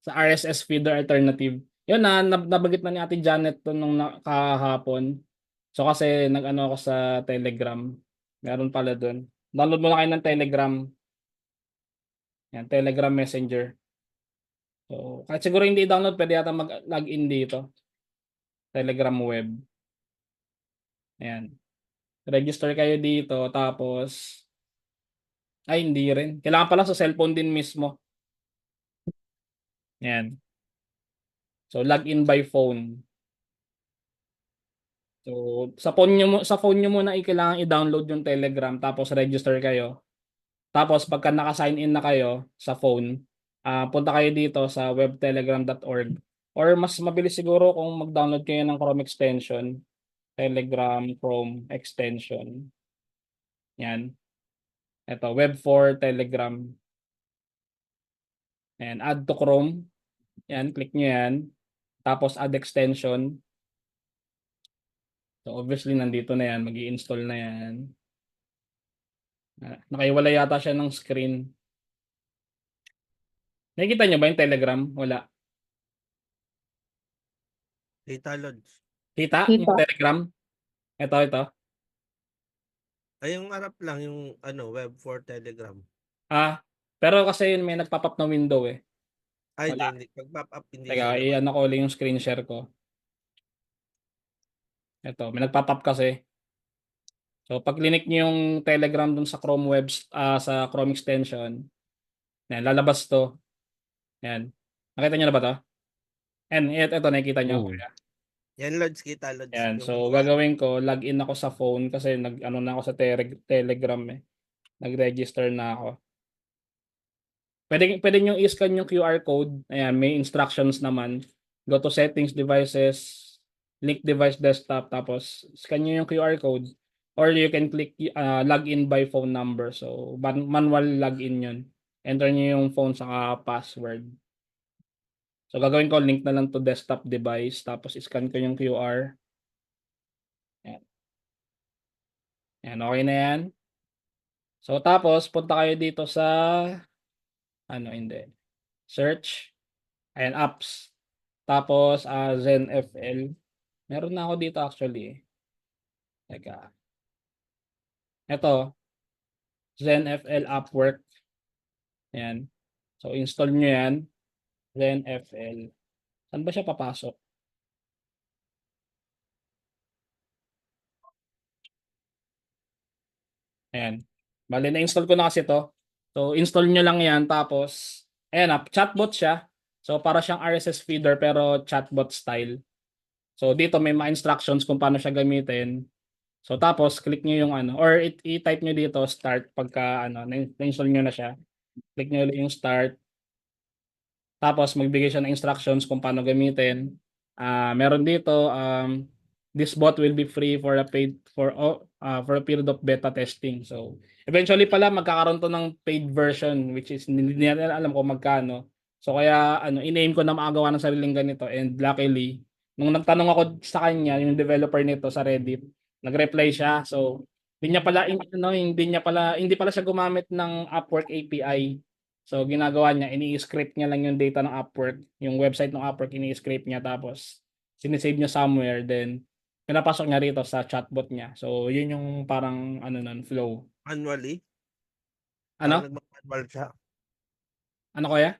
Sa RSS feeder alternative. Yun nabanggit na ni Ate Janet to nung kahapon. So kasi nag-ano ako sa Telegram. Meron pala doon. Download mo na kayo ng Telegram. Yan, Telegram Messenger. So, kahit siguro hindi download, pwede yata mag-login dito. Telegram web. Ayan. Register kayo dito, tapos, ay hindi rin. Kailangan pala sa cellphone din mismo. Ayan. So, login by phone. So, sa phone nyo muna kailangan i-download yung Telegram, tapos register kayo. Tapos, pagka naka-sign in na kayo sa phone, punta kayo dito sa webtelegram.org. Or mas mabilis siguro kung mag-download kayo ng Chrome extension. Telegram Chrome extension. Yan. Ito, web for Telegram. Ayan, add to Chrome. Yan, click nyo yan. Tapos add extension. So obviously nandito na yan, mag-i-install na yan. Nakaiwala yata siya ng screen. Nakikita nyo ba yung Telegram? Wala. Data Lods. Kita yung Telegram? Ito. Ay, yung harap lang, yung web for Telegram. Pero kasi yun may nagpop-up na window eh. Ay, Wala. hindi. Pag pop up, hindi Teka, lalabas. i-ano ko ulit yung screen share ko. Ito, may nagpop-up kasi. So pag clinic niyo yung Telegram dun sa Chrome sa Chrome extension, yan, lalabas to. Yan. Nakita niyo na ba to? And ito nakikita niyo. Yan, Lods. Kita, Lods. Yan. Yung So gagawin ko, login ako sa phone kasi nag-ano na ako sa Telegram eh. Nag-register na ako. Pwede niyo i-scan yung QR code. Ayan, may instructions naman. Go to settings, devices, link device desktop, tapos scan niyo yung QR code. Or you can click login by phone number. So manual login yun. Enter niyo yung phone saka password. So gagawin ko, link na lang to desktop device, tapos scan ko yung QR. Ayan. Ayan, okay na yan. So tapos punta kayo dito sa hindi. Search. Ayan, apps. Tapos ZenFL. Meron na ako dito actually. Teka. Ito, ZenFL Upwork. Ayan. So install nyo yan. ZenFL. Saan ba siya papasok? Ayan. Bale, na-install ko na kasi to. So install nyo lang yan. Tapos, ayan chatbot siya. So para siyang RSS feeder pero chatbot style. So dito may mga instructions kung paano siya gamitin. So tapos click niyo yung or i-type niyo dito start pagka na-install niyo na siya. Click niyo ulit yung start. Tapos magbigay siya ng instructions kung paano gamitin. Meron dito this bot will be free for a period of beta testing. So eventually pala magkakaroon to ng paid version which is hindi natin alam kung magkano. So kaya in-aim ko na makagawa ng sariling ganito, and luckily nung nagtanong ako sa kanya, yung developer nito sa Reddit, nag-reply siya. So hindi pala siya gumamit ng Upwork API. So ginagawa niya, ini-script niya lang yung data ng Upwork, yung website ng Upwork, ini-script niya, tapos sinisave niya somewhere, then pinapasok niya rito sa chatbot niya. So yun yung parang flow. Manually. Parang Ano? nagma-manual siya. Ano kaya?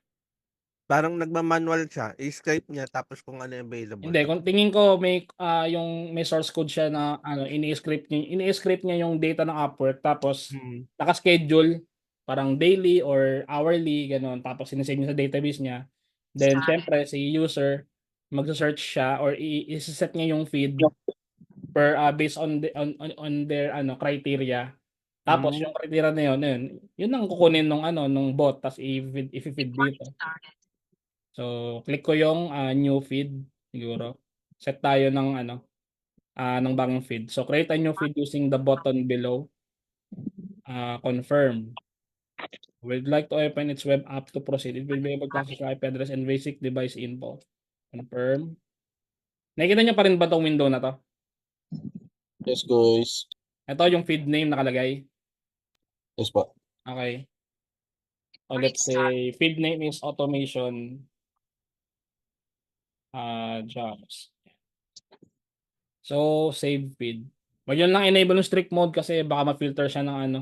Parang nagma-manual siya. I-script niya tapos kung ano yung available. Hindi, kung tingin ko may source code siya na ini-script niya yung data ng Upwork, tapos naka-schedule parang daily or hourly ganun, tapos sinisave niya sa database niya. Then syempre si user magse-search siya or i-set niya yung feed based on their criteria. Tapos yung criteria na yun ang kukunin nung bot, tapos i-feed dito. So click ko yung new feed siguro. Set tayo ng bagong feed. So create a new feed using the button below. Confirm. We'd like to open its web app to proceed. It will be able to access your IP address and basic device info. Confirm. Nakikita niyo pa rin ba itong window na to? Yes, guys. Ito yung feed name nakalagay. Yes po. Okay. So let's say feed name is automation. jobs. So, save feed. Wag yun lang enable yung strict mode kasi baka ma-filter siya ng ano,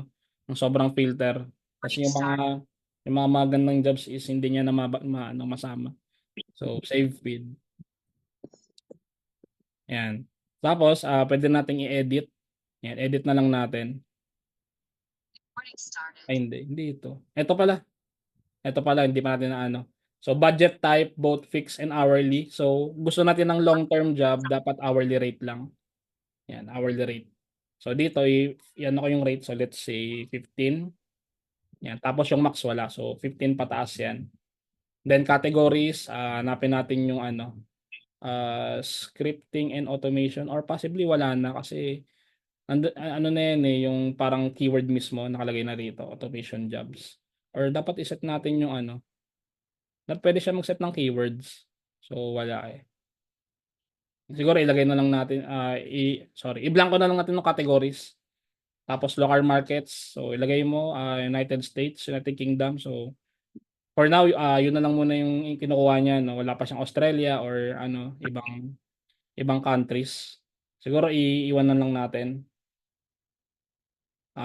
ng sobrang filter. Kasi yung mga magandang jobs is hindi niya na masama. So, save feed. Yan. Tapos, pwede nating i-edit. Yan, edit na lang natin. Ay, hindi ito. Ito pala, hindi pa natin na ano. So, budget type, both fixed and hourly. So, gusto natin ng long-term job, dapat hourly rate lang. Yan, hourly rate. So, dito, yan ako yung rate. So, let's say 15. Yan. Tapos yung max wala. So, 15 pataas yan. Then, categories, hanapin natin yung ano, scripting and automation or possibly wala na kasi ano na yan yung parang keyword mismo nakalagay na dito, automation jobs. Or dapat iset natin yung ano, pwede siya mag-set ng keywords. So, wala eh. Siguro ilagay na lang natin, i-blanko na lang natin ng categories. Tapos local markets. So, ilagay mo United States, United Kingdom. So, for now, yun na lang muna yung kinukuha niya. No? Wala pa siyang Australia or ano, ibang countries. Siguro iiwan na lang natin.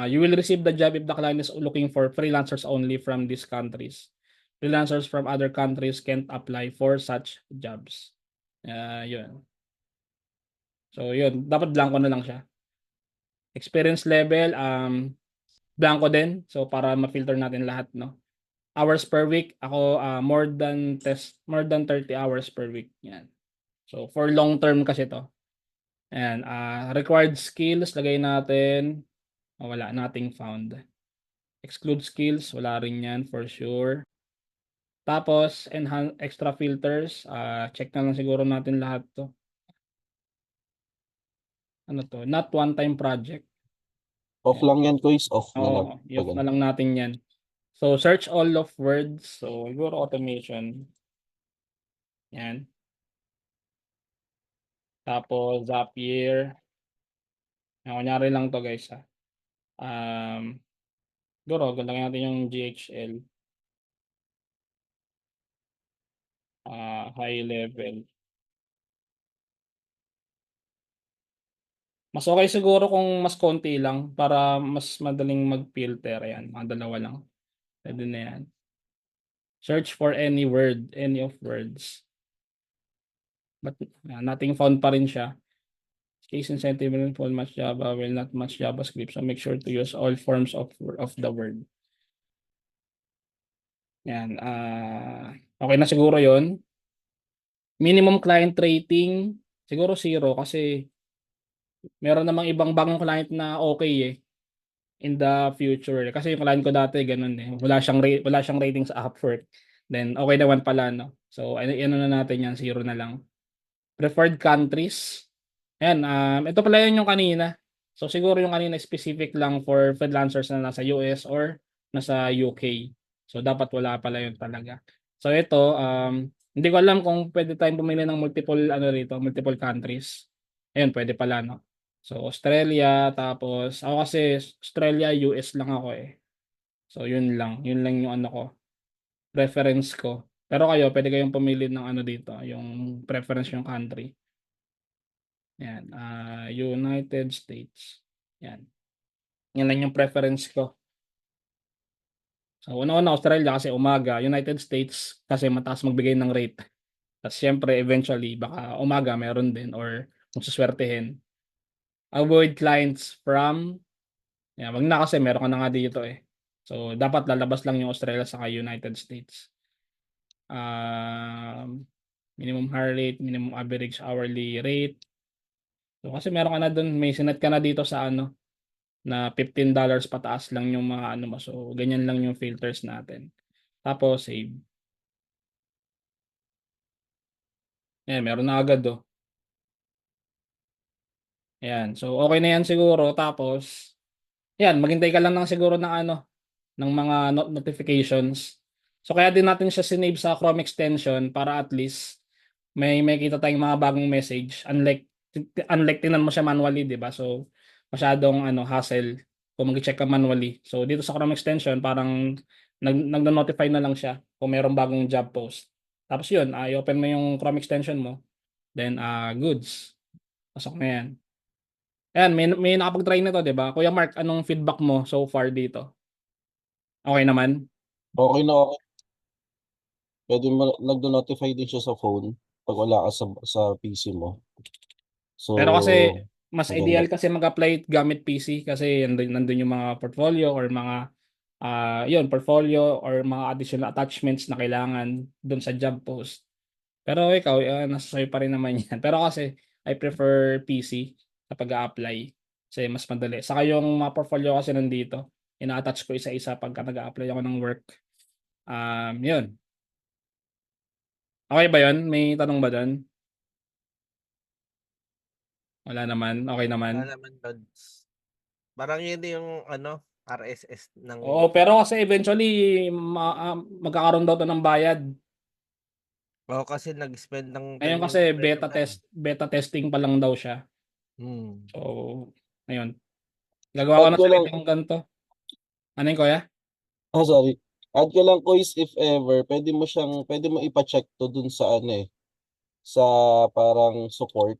You will receive the job if the client is looking for freelancers only from these countries. Freelancers from other countries can't apply for such jobs. Yun. So, yun. Dapat blanco na lang siya. Experience level, blanco din. So, para ma-filter natin lahat, no? Hours per week, ako more than 30 hours per week. Yan. So, for long term kasi to. Ayan, required skills, lagay natin. Wala, nothing found. Exclude skills, wala rin yan for sure. Tapos, enhance extra filters, check na lang siguro natin lahat to. Ano to? Not one-time project. Off lang yan, guys. Off na lang. Oo, i-off na lang natin yan. So, search all of words. So, siguro automation. Yan. Tapos, Zapier. Kunyari lang to guys ha. Siguro, gandang natin yung GHL. High level. Mas okay siguro kung mas konti lang para mas madaling mag-filter. Ayan, mga dalawa lang. Pwede na yan. Search for any word, any of words. But nothing found pa rin siya. Case incentive will not match Java, will not match JavaScript. So make sure to use all forms of the word. Yan. Okay na siguro yon. Minimum client rating, siguro 0 kasi meron namang ibang bagong client na okay eh in the future. Kasi yung client ko dati ganun eh. Wala siyang rating sa Upwork. Then okay naman pala no. So ano na natin yan, 0 na lang. Preferred countries. Ayan, ito pala yun yung kanina. So siguro yung kanina specific lang for freelancers na nasa US or nasa UK. So dapat wala pala yun talaga. So ito, hindi ko alam kung pwede tayong pumili ng multiple countries. Ayun, pwede pala no. So Australia, tapos ako kasi Australia, US lang ako eh. So yun lang yung ano ko, preference ko. Pero kayo, pwede kayong pumili ng ano dito, yung preference yung country. Yan, United States. Yan. Yan lang yung preference ko. So, una-una Australia kasi umaga, United States kasi mataas magbigay ng rate. Tapos syempre, eventually, baka umaga meron din or kung suswertehin. Avoid clients from, wag na kasi meron ka na nga dito eh. So, dapat lalabas lang yung Australia sa United States. Minimum hire rate, minimum average hourly rate. So, kasi meron ka na dun, may sinet ka na dito sa ano, na $15 pataas lang yung mga ano mo. So, ganyan lang yung filters natin. Tapos, save. Meron na agad oh. Ayan. So, okay na yan siguro. Tapos, maghintay ka lang siguro ng ano, ng mga notifications. So, kaya din natin siya sinave sa Chrome extension para at least may kita tayong mga bagong message. Unlike tingnan mo siya manually, di ba? So, masyadong hassle kung mag-check ka manually. So, dito sa Chrome extension, parang nag-notify na lang siya kung mayroong bagong job post. Tapos yun, i-open mo yung Chrome extension mo, then goods. Pasok na yan. Ayan, may nakapag-try nito, 'di ba? Kuya Mark, anong feedback mo so far dito? Okay naman? Okay na okay. Pwede mo, nagdo-notify din siya sa phone pag wala ka sa PC mo. Pero kasi So, mas maganda. ideal kasi mag-apply gamit PC kasi nandun yung mga portfolio or mga yun, portfolio or mga additional attachments na kailangan dun sa job post. Pero ikaw, nasa sa'yo pa rin naman yan. Pero kasi I prefer PC sa pag-a-apply kasi mas madali. Saka yung mga portfolio kasi nandito, ina-attach ko isa-isa pagka nag-a-apply ako ng work. Yun. Okay ba yun? May tanong ba dun? Wala naman. Okay naman. Wala naman, Lods. Parang yun yung RSS Oo, ng pero kasi eventually magkakaroon daw to ng bayad. kasi nag-spend ng Ngayon 10 kasi yung personal. beta testing pa lang daw siya. Hmm. So, ayun. Gagawa ko Add ng ko lang, sariling ganito. Ano yun, kuya? sorry. Add ko lang quiz if ever, pwede mo ipa-check to dun sa sa parang support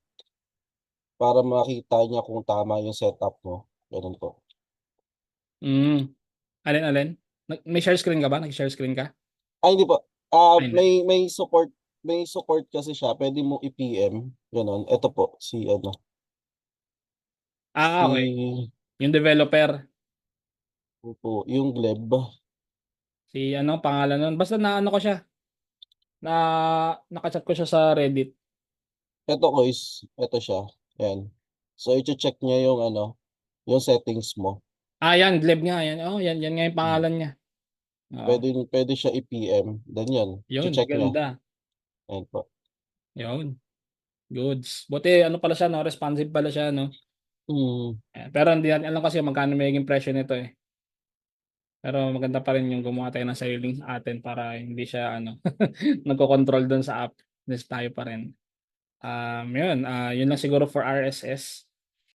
para makita niya kung tama yung setup mo. Ganun po. Mm. Alin? May share screen ka ba? Nag-share screen ka? Ay, hindi po. Ay, hindi. May support kasi siya. Pwede mo i-PM. Ganun. Ito po, Okay. si, Yung developer. yung Gleb. Si ano, pangalan nun. Basta na ano ko siya. Na nakachat ko siya sa Reddit. Ito ito siya. Yan. So, i-check niya yung yung settings mo. Yan. Gleb nga. Yan. Oh, yan nga yung Hmm. pangalan niya. Oo. Pwede siya i-PM. Then yan. Yun, Check niya. ganda. Yan po. Yun. Goods. Buti ano pala siya, no? Responsive pala siya, no? Hmm. Pero hindi natin alam kasi magkano magiging presyo nito eh. Pero maganda pa rin yung gumawa tayo ng sariling atin para hindi siya nagko-control doon sa app. This tayo pa rin. Yun lang siguro for RSS.